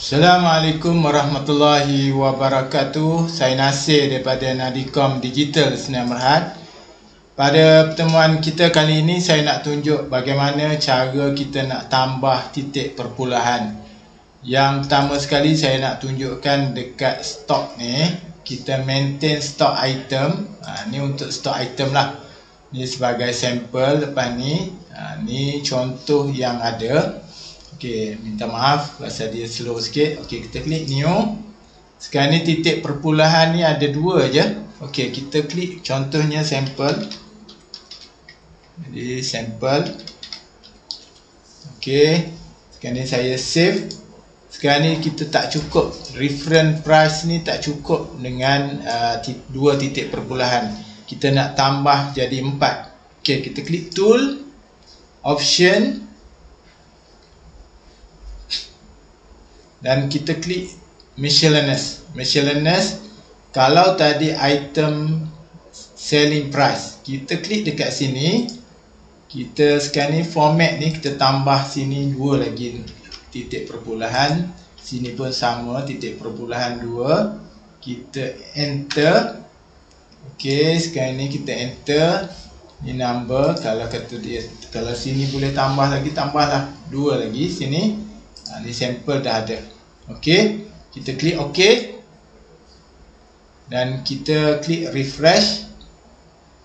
Assalamualaikum warahmatullahi wabarakatuh. Saya Nasir daripada Nadicom Digital Sdn Bhd. Pada pertemuan kita kali ini saya nak tunjuk bagaimana cara kita nak tambah titik perpulahan. Yang pertama sekali saya nak tunjukkan dekat stok ni, kita maintain stok item. Ni untuk stok item lah. Ni sebagai sampel. Lepas ni, ni contoh yang ada. Okey, minta maaf pasal dia slow sikit. Okey, kita klik new. Sekarang ni titik perpulahan ni ada dua je. Okey, kita klik contohnya sampel. Jadi sampel. Okey, sekarang ni saya save. Sekarang ni kita tak cukup, reference price ni tak cukup dengan dua titik perpulahan. Kita nak tambah jadi 4. Okey, kita klik tool, option, dan kita klik miscellaneous. Miscellaneous, kalau tadi item selling price, kita klik dekat sini. Kita sekarang ni format ni kita tambah sini dua lagi titik perpulahan. Sini pun sama, titik perpulahan 2. Kita enter. Okey, sekarang ni kita enter. Ni number. Kalau kata dia, kalau sini boleh tambah lagi, tambahlah 2 lagi sini. Ni sampel dah ada. Okey, kita klik OK dan kita klik refresh.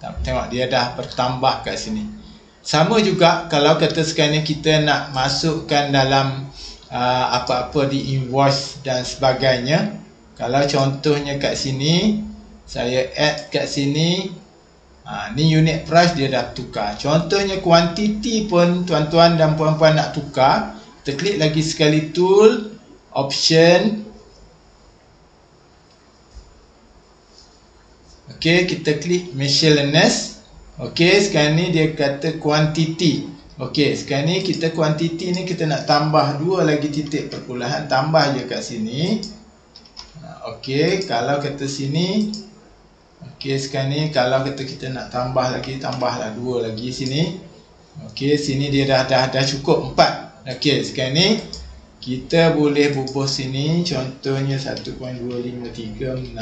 Tengok dia dah bertambah kat sini. Sama juga kalau kata sekarang ni kita nak masukkan dalam apa-apa di invoice dan sebagainya. Kalau contohnya kat sini, saya add kat sini, ni unit price dia dah tukar. Contohnya quantity pun tuan-tuan dan puan-puan nak tukar, kita klik lagi sekali tool, option. Okey, kita klik miscellaneous. Okey, sekarang ni dia kata quantity. Okey, sekarang ni kita quantity ni kita nak tambah 2 lagi titik perpulahan, tambah je kat sini. Okey, kalau kata sini, okey, sekarang ni kalau kata kita nak tambah lagi, tambahlah 2 lagi sini. Okey, sini dia dah cukup 4. Okey, sekarang ni kita boleh bubuh sini, contohnya 1.25336.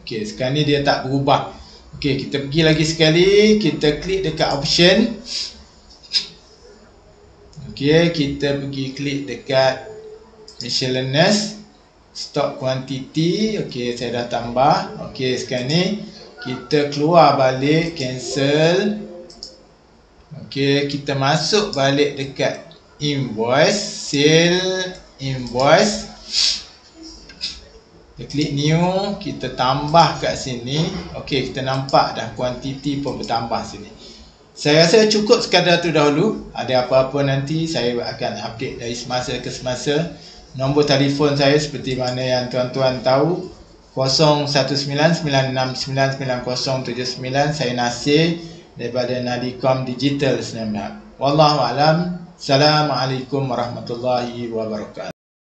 Okey, sekarang ni dia tak berubah. Okey, kita pergi lagi sekali, kita klik dekat option. Okey, kita pergi klik dekat miscellaneous, stock quantity. Okey, saya dah tambah. Okey, sekarang ni kita keluar balik, cancel. Okey, kita masuk balik dekat invoice, sale invoice. Kita klik new, kita tambah kat sini. Okey, kita nampak dah kuantiti pun bertambah sini. Saya rasa cukup sekadar tu dahulu. Ada apa-apa nanti saya akan update dari semasa ke semasa. Nombor telefon saya seperti mana yang tuan-tuan tahu, 0199699079. Saya Nasir daripada Nadicom Digital Sdn Bhd. Wallahu a'lam. Assalamualaikum warahmatullahi wabarakatuh.